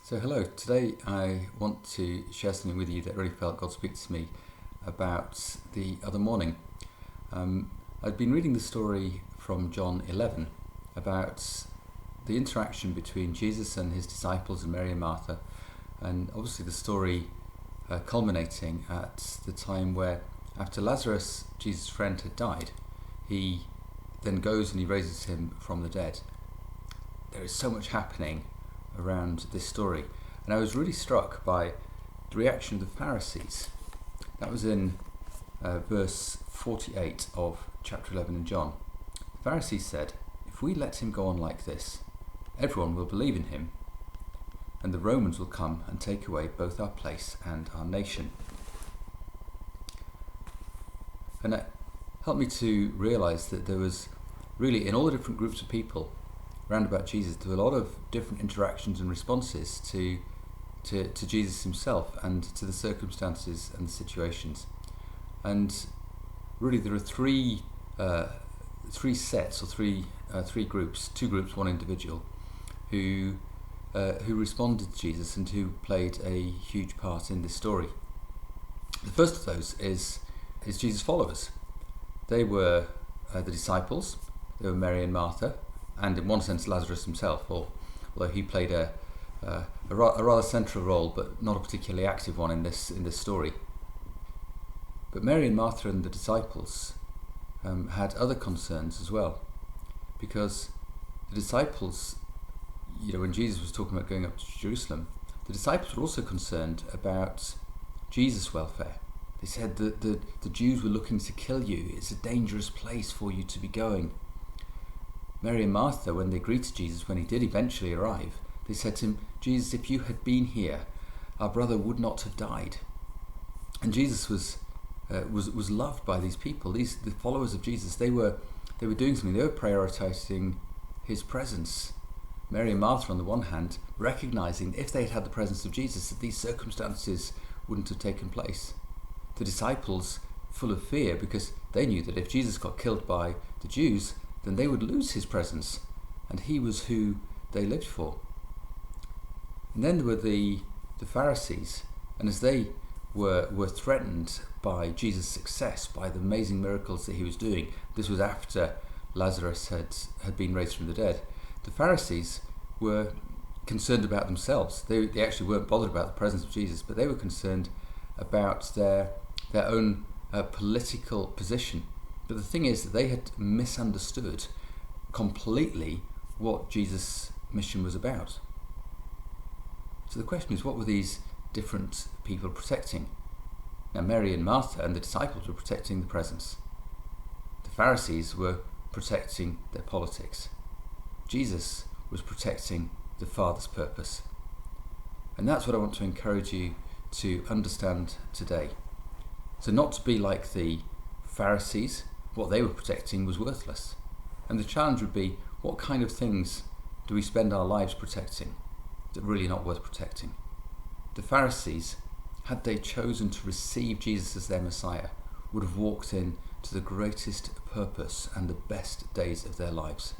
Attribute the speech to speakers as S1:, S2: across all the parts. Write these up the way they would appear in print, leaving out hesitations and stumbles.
S1: So hello, today I want to share something with you that really felt God speak to me about the other morning. I'd been reading the story from John 11 about the interaction between Jesus and his disciples and Mary and Martha, and obviously the story culminating at the time where, after Lazarus, Jesus' friend, had died, he then goes and he raises him from the dead. There is so much happening around this story, and I was really struck by the reaction of the Pharisees. That was in verse 48 of chapter 11 in John. The Pharisees said, "If we let him go on like this, everyone will believe in him, and the Romans will come and take away both our place and our nation." And it helped me to realise that there was really, in all the different groups of people round about Jesus, there were a lot of different interactions and responses to Jesus himself and to the circumstances and the situations. And really there are three sets, or three groups, two groups, one individual, who responded to Jesus and who played a huge part in this story. The first of those is Jesus' followers. They were the disciples. They were Mary and Martha, and in one sense Lazarus himself, although he played a rather central role, but not a particularly active one in this story. But Mary and Martha and the disciples had other concerns as well, because the disciples, when Jesus was talking about going up to Jerusalem, the disciples were also concerned about Jesus' welfare. They said that the Jews were looking to kill you. It's a dangerous place for you to be going. Mary and Martha, when they greeted Jesus, when he did eventually arrive, they said to him, "Jesus, if you had been here, our brother would not have died." And Jesus was loved by these people. The followers of Jesus, they were doing something. They were prioritizing his presence. Mary and Martha, on the one hand, recognizing if they had had the presence of Jesus, that these circumstances wouldn't have taken place. The disciples, full of fear, because they knew that if Jesus got killed by the Jews, then they would lose his presence, and he was who they lived for. And then there were the Pharisees, and as they were threatened by Jesus' success, by the amazing miracles that he was doing, this was after Lazarus had been raised from the dead, the Pharisees were concerned about themselves. They actually weren't bothered about the presence of Jesus, but they were concerned about their own political position. But the thing is that they had misunderstood completely what Jesus' mission was about. So the question is, what were these different people protecting? Now, Mary and Martha and the disciples were protecting the presence. The Pharisees were protecting their politics. Jesus was protecting the Father's purpose. And that's what I want to encourage you to understand today. So not to be like the Pharisees. What they were protecting was worthless. And the challenge would be, what kind of things do we spend our lives protecting that are really not worth protecting? The Pharisees, had they chosen to receive Jesus as their Messiah, would have walked in to the greatest purpose and the best days of their lives.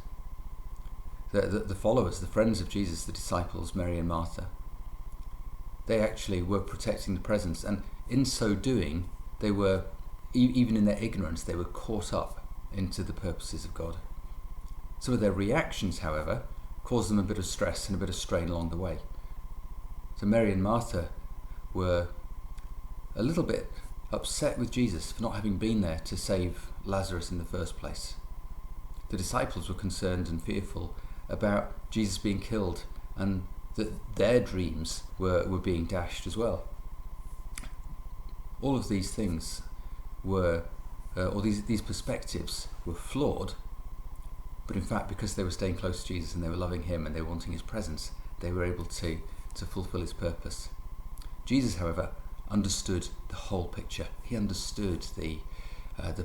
S1: The followers, the friends of Jesus, the disciples, Mary and Martha, they actually were protecting the presence, and in so doing, they were, even in their ignorance, they were caught up into the purposes of God. Some of their reactions, however, caused them a bit of stress and a bit of strain along the way. So Mary and Martha were a little bit upset with Jesus for not having been there to save Lazarus in the first place. The disciples were concerned and fearful about Jesus being killed, and that their dreams were being dashed as well. All of these things were, or these perspectives were flawed, but in fact, because they were staying close to Jesus and they were loving him and they were wanting his presence, they were able to fulfill his purpose. Jesus, however, understood the whole picture. He understood the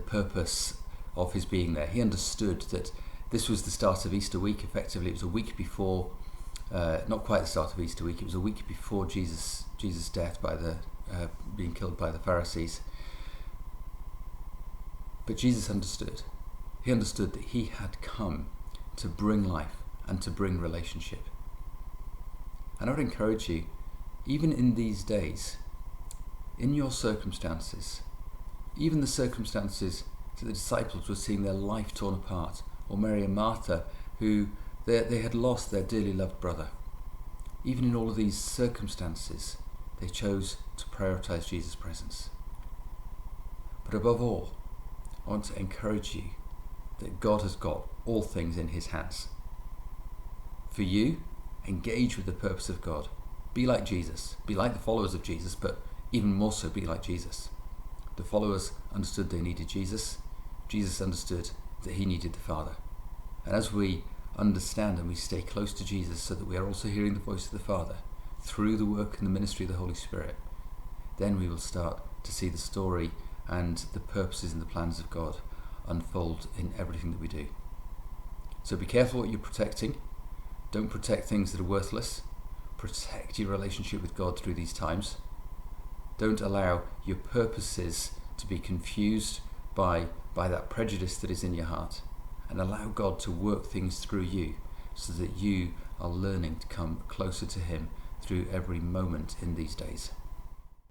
S1: purpose of his being there. He understood that this was the start of Easter week. Effectively, it was a week before, not quite the start of Easter week. It was a week before Jesus' death by being killed by the Pharisees. But Jesus understood. He understood that he had come to bring life and to bring relationship. And I would encourage you, even in these days, in your circumstances, even the circumstances that the disciples were seeing their life torn apart, or Mary and Martha, who they had lost their dearly loved brother. Even in all of these circumstances, they chose to prioritize Jesus' presence. But above all, I want to encourage you that God has got all things in his hands. For you, engage with the purpose of God. Be like Jesus. Be like the followers of Jesus, but even more so, be like Jesus. The followers understood they needed Jesus. Jesus understood that he needed the Father. And as we understand and we stay close to Jesus so that we are also hearing the voice of the Father through the work and the ministry of the Holy Spirit, then we will start to see the story and the purposes and the plans of God unfold in everything that we do. So be careful what you're protecting. Don't protect things that are worthless. Protect your relationship with God through these times. Don't allow your purposes to be confused by that prejudice that is in your heart, and allow God to work things through you so that you are learning to come closer to him through every moment in these days.